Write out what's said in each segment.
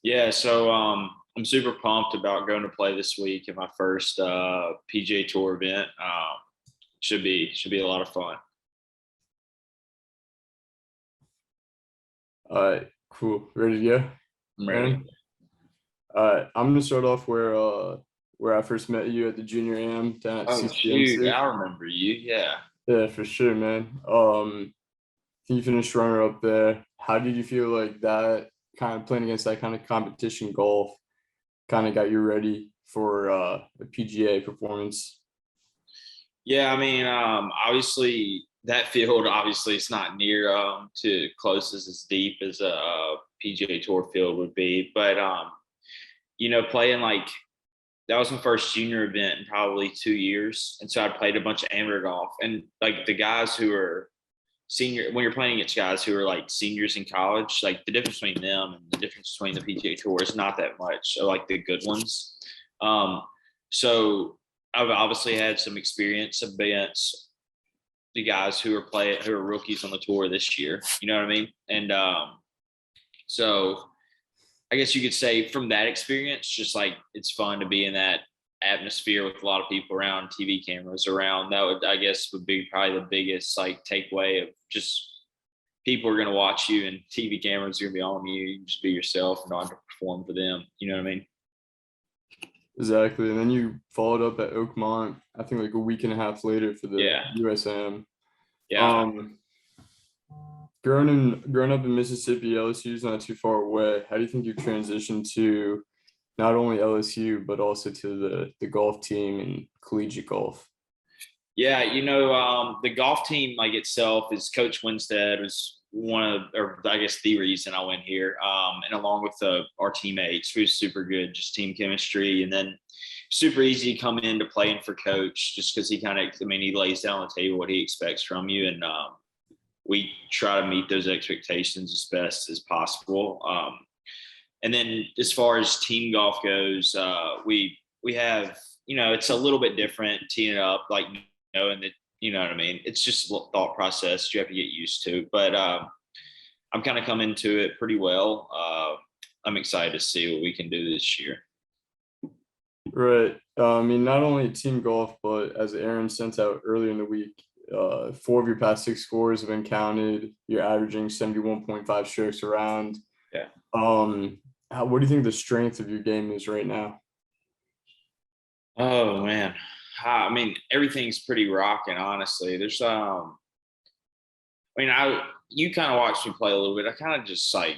Yeah, so I'm super pumped about going to play this week in my first PGA Tour event. Should be a lot of fun. All right, cool. Ready to go, I'm ready. Aaron? All right, I'm gonna start off where I first met you at the junior am down at Oh shoot, CCNC. I remember you. Yeah. Yeah, for sure, man. You finished runner up there. How did you feel like that kind of playing against that kind of competition golf kind of got you ready for a PGA performance? Yeah, I mean, obviously that field, obviously it's not near to close as deep as a PGA Tour field would be, but playing like that was my first junior event in probably 2 years, and so I played a bunch of amateur golf, and like the guys who are senior when you're playing against guys who are like seniors in college, like the difference between them and the difference between the PGA Tour is not that much. So like the good ones. Um, so I've obviously had some experience against the guys who are rookies on the tour this year. You know what I mean? And so I guess you could say from that experience, just like it's fun to be in that atmosphere with a lot of people around, TV cameras around. That would, I guess, would be probably the biggest like takeaway of just people are going to watch you and TV cameras are going to be on you. You can just be yourself and not have to perform for them. You know what I mean? Exactly. And then you followed up at Oakmont, I think like a week and a half later for the Yeah. USM. Yeah. Um, growing up in Mississippi, LSU is not too far away. How do you think you transitioned to not only LSU but also to the golf team and collegiate golf? Yeah, the golf team like itself is Coach Winstead was one of, or I guess the reason I went here. And along with our teammates, who's super good, just team chemistry, and then super easy to come in to playing for Coach, just because he lays down on the table what he expects from you, and we try to meet those expectations as best as possible. And then as far as team golf goes, we have it's a little bit different teeing it up like and that you know what I mean. It's just a thought process you have to get used to, but I'm kind of coming to it pretty well. I'm excited to see what we can do this year. Right. I mean, not only team golf, but as Aaron sent out earlier in the week, four of your past six scores have been counted. You're averaging 71.5 strokes around. Yeah. What do you think the strength of your game is right now? Oh man. I mean, everything's pretty rocking, honestly. There's I mean, I you kind of watched me play a little bit. I kind of just like,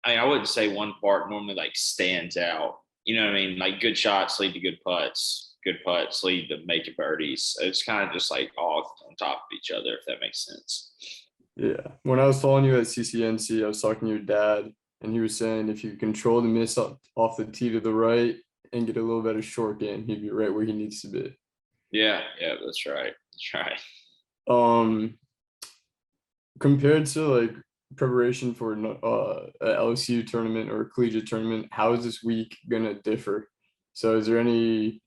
I mean, I wouldn't say one part normally like stands out. You know what I mean? Like good shots lead to good putts lead to making birdies. It's kind of just like all on top of each other, if that makes sense. Yeah. When I was following you at CCNC, I was talking to your dad, and he was saying if you control the miss off the tee to the right and get a little better short game, he'd be right where he needs to be. Yeah, yeah, that's right. That's right. Um, Compared to like preparation for a LSU tournament or a collegiate tournament, how is this week gonna differ? So, is there any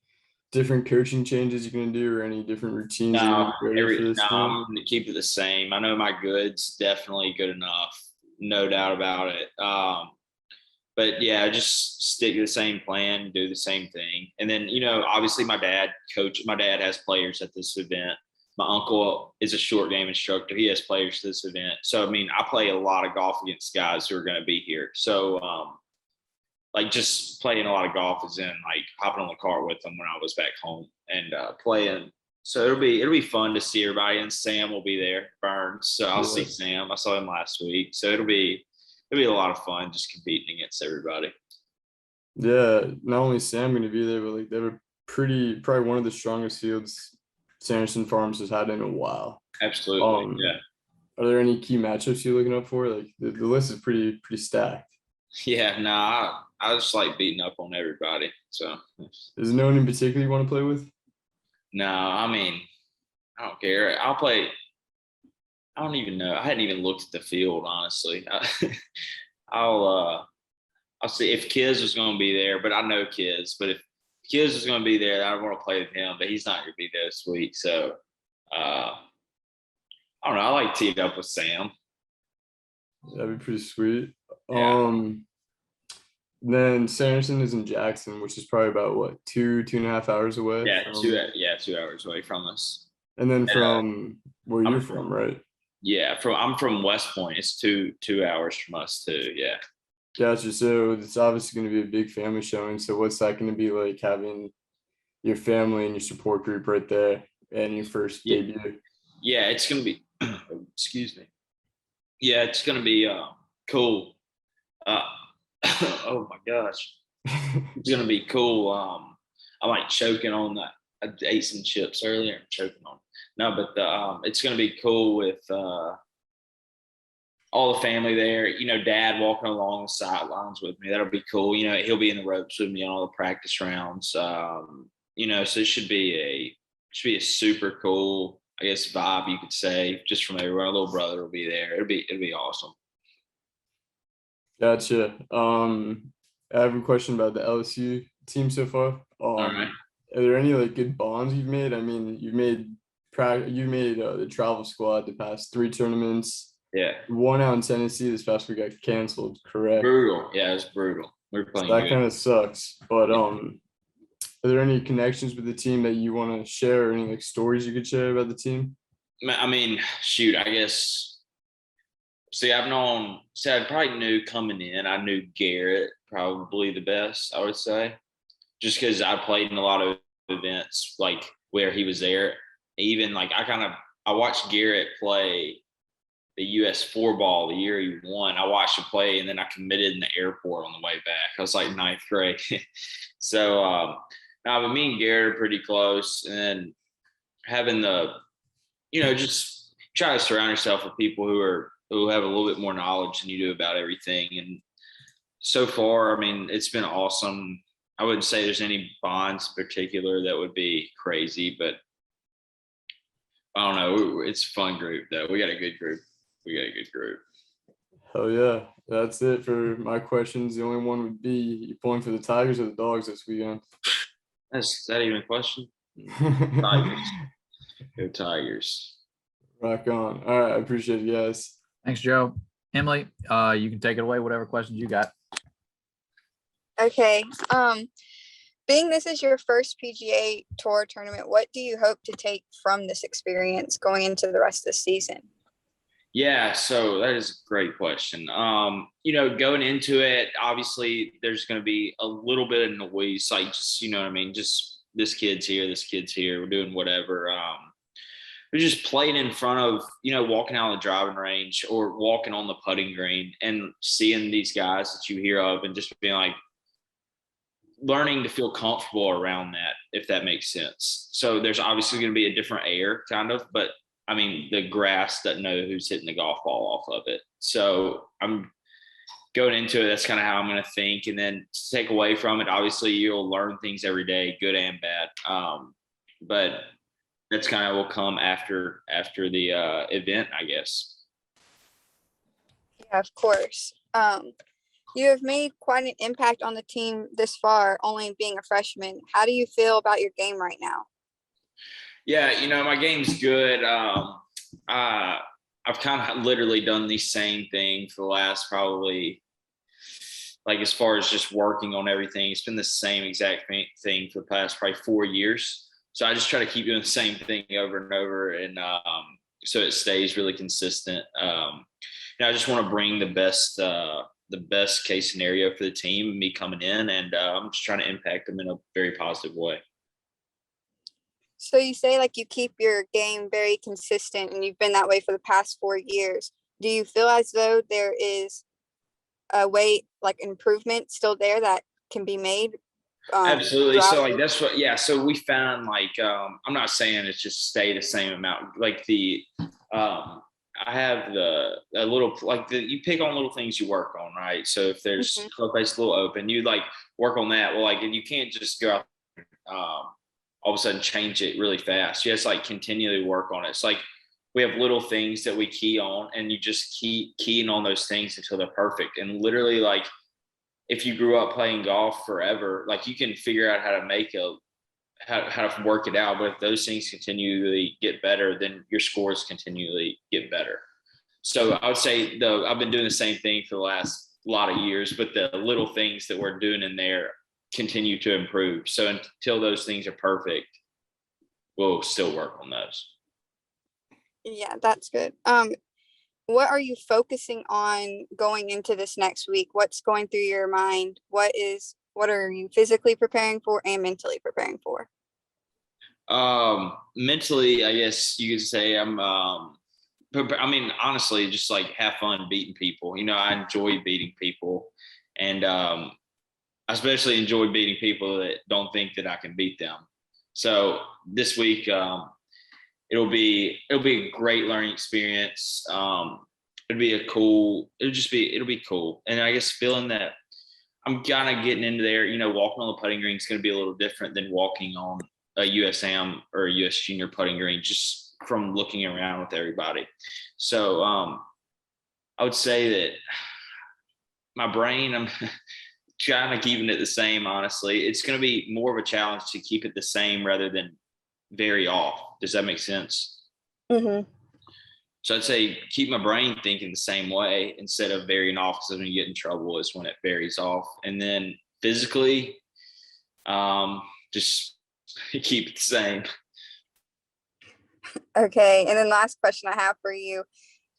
different coaching changes you're gonna do, or any different routines you're gonna No, create for this I'm team? going to keep it the same. I know my goods definitely good enough, no doubt about it. But yeah, just stick to the same plan, do the same thing. And then, obviously my dad has players at this event. My uncle is a short game instructor. He has players to this event. So, I mean, I play a lot of golf against guys who are going to be here. So, like just playing a lot of golf is in like hopping on the car with them when I was back home and playing. So it'll be fun to see everybody, and Sam will be there, Burns. So I'll see Yeah, Sam. I saw him last week, so it'll be a lot of fun just competing against everybody. yeah. Not only Sam gonna be there, but like they were probably one of the strongest fields Sanderson Farms has had in a while. Absolutely, Um, yeah, are there any key matchups you're looking up for? Like the list is pretty stacked. yeah. No, I just like beating up on everybody. So Is there no one in particular you want to play with? no, I mean I don't care. I'll play. I don't even know. I hadn't even looked at the field honestly. I'll I'll see if Kiz was going to be there, but I know Kiz. But if Kiz is going to be there, I want to play with him, but he's not going to be there this week. So I don't know. I like teed up with Sam. That'd be pretty sweet. Yeah. Then Sanderson is in Jackson, which is probably about what, 2.5 hours away Yeah, from. 2 hours away from us. And then And, from where I'm you're from, from right? I'm from West Point. It's 2 hours from us too. Yeah. Gotcha. So it's obviously going to be a big family showing. So what's that going to be like having your family and your support group right there and your first Yeah, debut? yeah, it's gonna be excuse me. Yeah, it's gonna be cool. Uh oh my gosh. It's gonna be cool. I'm like choking on that. I ate some chips earlier and choking on. No, but it's gonna be cool with all the family there. You know, Dad walking along the sidelines with me. That'll be cool. You know, he'll be in the ropes with me on all the practice rounds. You know, so it should be a super cool, I guess, vibe you could say, just from everywhere. My little brother will be there. It'll be awesome. Gotcha. I have a question about the LSU team so far. All right. Are there any like good bonds you've made? I mean, you made the travel squad the past three tournaments. Yeah. One out in Tennessee this past week got canceled, correct? Brutal. Yeah, it's brutal. We're So playing that good. kind of sucks. But are there any connections with the team that you want to share, or any like stories you could share about the team? I mean, shoot, I guess. I probably knew coming in, I knew Garrett probably the best, I would say, just because I played in a lot of events like where he was there. Even like I watched Garrett play the US 4 ball the year he won. I watched him play, and then I committed in the airport on the way back. I was like ninth grade. So, no, but me and Garrett are pretty close, and then having just try to surround yourself with people who have a little bit more knowledge than you do about everything. And so far, I mean, it's been awesome. I wouldn't say there's any bonds in particular that would be crazy, but I don't know. It's a fun group though. We got a good group. We got a good group. Oh yeah, that's it for my questions. The only one would be, you pulling for the Tigers or the Dogs this weekend? Is that even a question? Tigers. Go Tigers. Rock on. All right, I appreciate it, guys. Thanks, Joe. Emily, you can take it away, whatever questions you got. Okay. Being this is your first PGA Tour tournament, what do you hope to take from this experience going into the rest of the season? Yeah, so that is a great question. Going into it, obviously there's going to be a little bit of noise, like just you know what I mean, just this kid's here, we're doing whatever. We're just playing in front of, walking out on the driving range or walking on the putting green and seeing these guys that you hear of and just being like learning to feel comfortable around that, if that makes sense. So there's obviously going to be a different air kind of, but I mean, the grass doesn't know who's hitting the golf ball off of it. So I'm going into it. That's kind of how I'm going to think. And then to take away from it, obviously you'll learn things every day, good and bad. But that's kind of will come after the event, I guess. Yeah, of course. You have made quite an impact on the team this far, only being a freshman. How do you feel about your game right now? Yeah, my game's good. I've kind of literally done the same thing for the last probably, like as far as just working on everything, it's been the same exact thing for the past probably 4 years. So I just try to keep doing the same thing over and over, and so it stays really consistent. I just want to bring the best case scenario for the team, me coming in, and I'm just trying to impact them in a very positive way. So you say like you keep your game very consistent and you've been that way for the past 4 years. Do you feel as though there is a way, like improvement still there that can be made? Absolutely. So like that's what, yeah. So we found like I'm not saying it's just stay the same amount. Like I have a little like you pick on little things you work on, right? So if there's club face a little open, you like work on that. Well, like and you can't just go out all of a sudden change it really fast. You just like continually work on it. It's like we have little things that we key on, and you just keep keying on those things until they're perfect. And literally, like if you grew up playing golf forever, like you can figure out how to work it out. But if those things continually get better, then your scores continually get better. So I would say I've been doing the same thing for the last lot of years, but the little things that we're doing in there continue to improve. So until those things are perfect, we'll still work on those. Yeah, that's good. What are you focusing on going into this next week? What's going through your mind? What are you physically preparing for and mentally preparing for? Mentally, I guess you could say I mean, honestly, just like have fun beating people. I enjoy beating people, and I especially enjoy beating people that don't think that I can beat them. So this week, it'll be a great learning experience. It'll be cool. And I guess feeling that I'm kind of getting into there, walking on the putting green is going to be a little different than walking on a USAM or a US junior putting green, just from looking around with everybody. So I would say that my brain, I'm trying to keeping it the same. Honestly, it's going to be more of a challenge to keep it the same rather than vary off. Does that make sense? Mm-hmm. So I'd say keep my brain thinking the same way instead of varying off, because when you get in trouble is when it varies off. And then physically, just keep it the same. Okay. And then last question I have for you.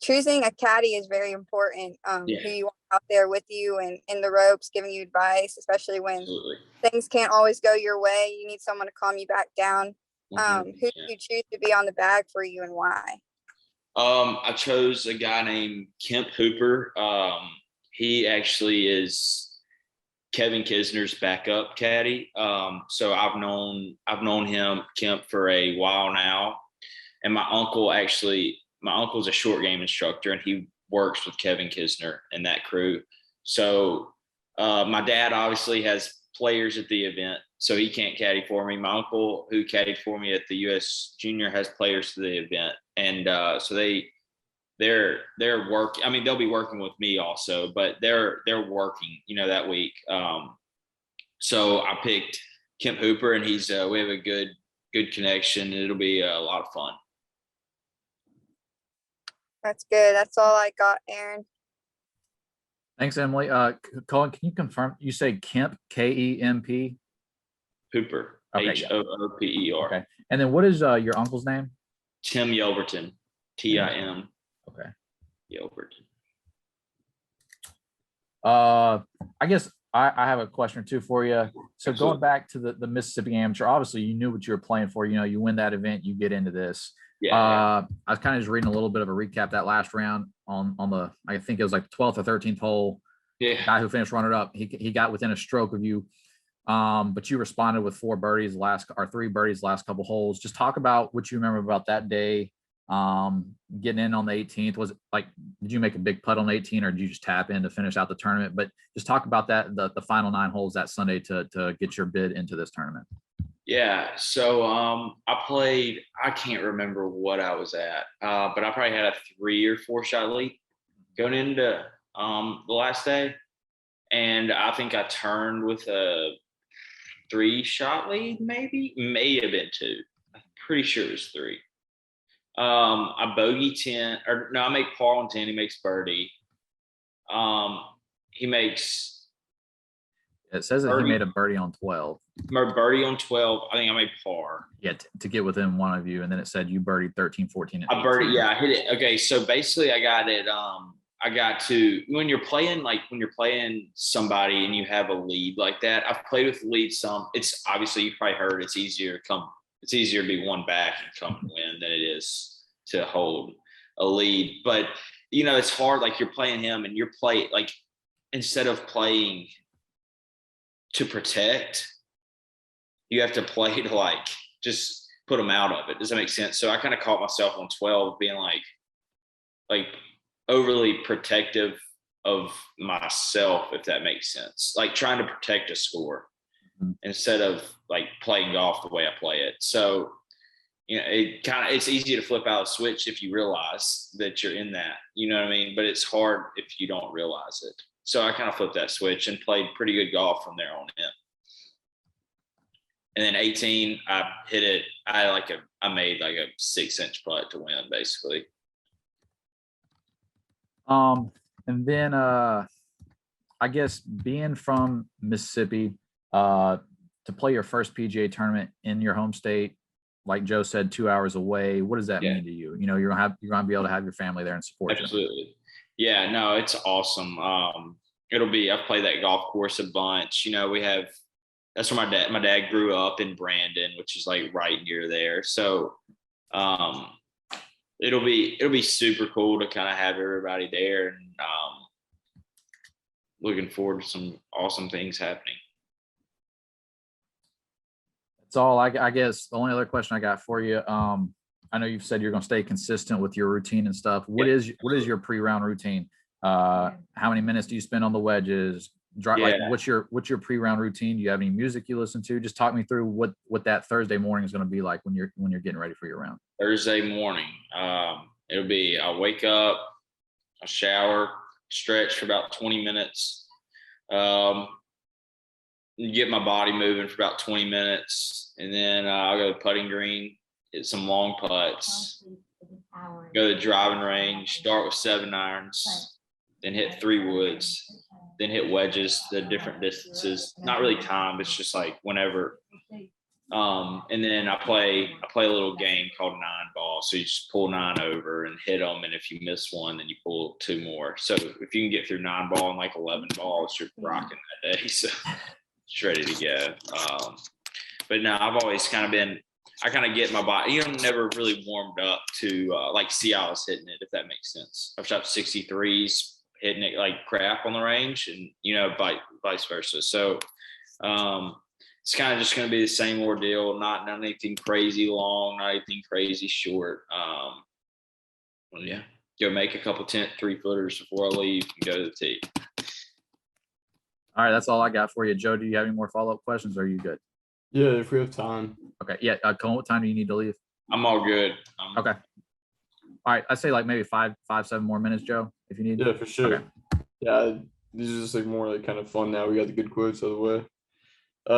Choosing a caddy is very important. Yeah. Who you want out there with you and in the ropes, giving you advice, especially when Absolutely. things can't always go your way. You need someone to calm you back down. Who 100%. do you choose to be on the bag for you and why? I chose a guy named Kemp Hooper. He actually is Kevin Kisner's backup caddy. So I've known Kemp for a while now, and my uncle's a short game instructor, and he works with Kevin Kisner and that crew. So my dad obviously has players at the event, so he can't caddy for me. My uncle, who caddied for me at the US Junior, has players to the event, and so they're working. I mean, they'll be working with me also, but they're working, that week. So I picked Kemp Hooper, and we have a good connection. It'll be a lot of fun. That's good. That's all I got, Aaron. Thanks, Emily. Cohen, can you confirm? You say Kemp, Kemp? Hooper, Okay, Hooper. Okay. And then what is your uncle's name? Tim Yelverton, Tim. Okay. Yelverton. I guess I have a question or two for you. So Absolutely. Going back to the Mississippi Amateur, obviously you knew what you were playing for. You win that event, you get into this. Yeah. I was kind of just reading a little bit of a recap that last round on the, I think it was like 12th or 13th hole. Yeah. The guy who finished runner up, he got within a stroke of you. But you responded with 3 birdies last couple holes. Just talk about what you remember about that day. Getting in on the 18th. Was it like, did you make a big putt on 18, or did you just tap in to finish out the tournament? But just talk about that, the final 9 holes that Sunday to get your bid into this tournament. Yeah. So I can't remember what I was at, but I probably had a 3 or 4 shot lead going into the last day. And I think I turned with a 3 shot lead, may have been 2. I'm pretty sure it was 3. I bogey 10, or no, I make par on 10. He makes birdie. He makes. It says that he made a birdie on 12. My birdie on 12. I think I made par. Yeah, to get within one of you, and then it said you birdied 13, 14, and 18. I birdie. Yeah, I hit it. Okay, so basically, I got it. I got to when you're playing somebody and you have a lead like that. I've played with the lead some. It's obviously, you probably heard, it's easier to be one back and come and win than it is to hold a lead. But it's hard. Like, you're playing him, and you're playing, like, instead of playing to protect, you have to play to, like, just put them out of it. Does that make sense? So I kind of caught myself on 12 being like overly protective of myself, if that makes sense. Like, trying to protect a score instead of like playing golf the way I play it. So, it's easy to flip out a switch if you realize that you're in that, you know what I mean? But it's hard if you don't realize it. So I kind of flipped that switch and played pretty good golf from there on in. And then 18, I hit it. I made like a 6-inch putt to win, basically. And then I guess being from Mississippi, to play your first PGA tournament in your home state, like Joe said, 2 hours away, what does that Yeah. mean to you? You know, you're gonna be able to have your family there and support you. Absolutely. Yeah, no, it's awesome. I've played that golf course a bunch. You know, that's where my dad grew up in Brandon, which is like right near there. So it'll be super cool to kind of have everybody there, and looking forward to some awesome things happening. That's all. I guess the only other question I got for you. I know you've said you're going to stay consistent with your routine and stuff. What is your pre-round routine? How many minutes do you spend on the wedges? Like what's your pre-round routine? Do you have any music you listen to? Just talk me through what that Thursday morning is going to be like when you're getting ready for your round. Thursday morning, I'll wake up, I'll shower, stretch for about 20 minutes, get my body moving for about 20 minutes, and then I'll go to the putting green, hit some long putts, go to the driving range, start with 7 irons, then hit 3 woods, then hit wedges, the different distances. Not really time, it's just like whenever. And then I play a little game called 9 ball. So you just pull 9 over and hit them, and if you miss one, then you pull 2 more. So if you can get through 9 ball and like 11 balls, you're rocking that day. So it's ready to go. But no, I've always kind of been. I kind of get my body, never really warmed up to like see how I was hitting it, if that makes sense. I've shot 63s, hitting it like crap on the range, and vice versa. So it's kind of just going to be the same ordeal, not anything crazy long, not anything crazy short. Go make a couple 3-footers before I leave and go to the tee. All right, that's all I got for you. Joe, do you have any more follow-up questions, or are you good? Yeah, if we have time. Okay, yeah. Cohen, what time do you need to leave? I'm all good. Okay. All right, I'd say like maybe 7 more minutes, Joe, if you need. Yeah, for sure. Okay. Yeah, these are just like more like kind of fun now. We got the good quotes out of the way.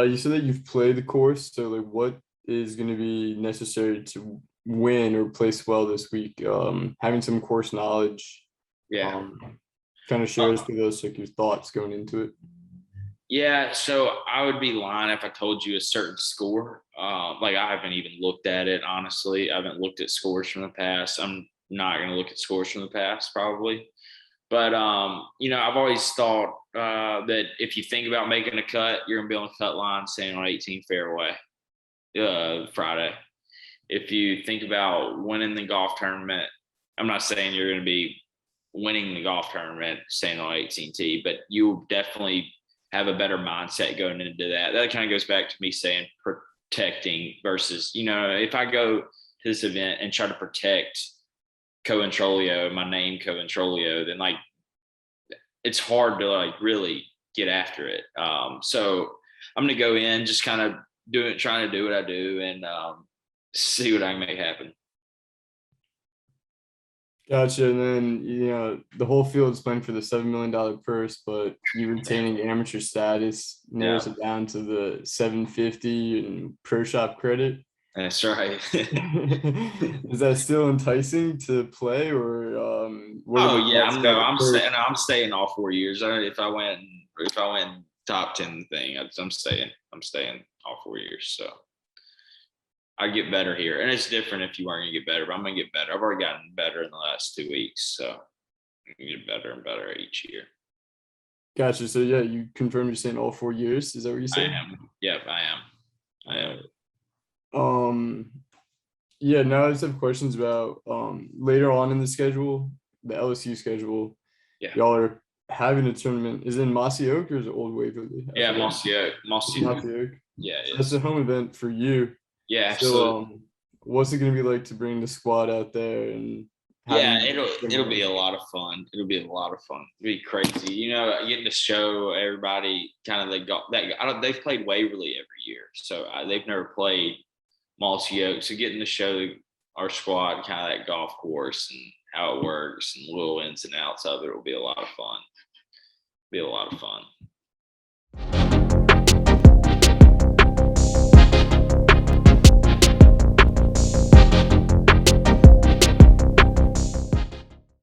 You said that you've played the course, so like what is going to be necessary to win or place well this week? Having some course knowledge. Yeah. Kind of share us with us like your thoughts going into it. Yeah, so I would be lying if I told you a certain score. Like I haven't even looked at it, honestly. I haven't looked at scores from the past. I'm not going to look at scores from the past probably. But, I've always thought that if you think about making a cut, you're going to be on the cut line staying on 18 fairway Friday. If you think about winning the golf tournament, I'm not saying you're going to be winning the golf tournament staying on 18T, but you definitely have a better mindset going into that. That kind of goes back to me saying protecting versus, if I go to this event and try to protect Cohen Trolio, my name Cohen Trolio, then like it's hard to like really get after it. So I'm gonna go in just kind of trying to do what I do and see what I can make happen. Gotcha. And then the whole field's playing for the $7 million purse, but you retaining amateur status narrows it down to the $750 and pro shop credit. That's right. Is that still enticing to play, or I'm staying all 4 years. If I went top 10 thing, I'm staying all 4 years. So I get better here, and it's different if you aren't gonna get better, but I'm gonna get better. I've already gotten better in the last 2 weeks, so I'm gonna get better and better each year. Gotcha. So yeah, you confirm you're staying all 4 years. Is that what you said? I am. Yep, I am. Yeah, now I just have questions about later on in the schedule, the LSU schedule. Yeah. Y'all are having a tournament. Is it in Mossy Oak or is it Old Waverly? Yeah, Mossy Oak. Yeah, that's a home event for you. Yeah, absolutely. So what's it gonna be like to bring the squad out there and it'll be a lot of fun. It'll be be crazy. Getting to show everybody kind of they've played Waverly every year, so they've never played Mossy Oak. So getting to show our squad kind of that golf course and how it works and little ins and outs of it will be a lot of fun.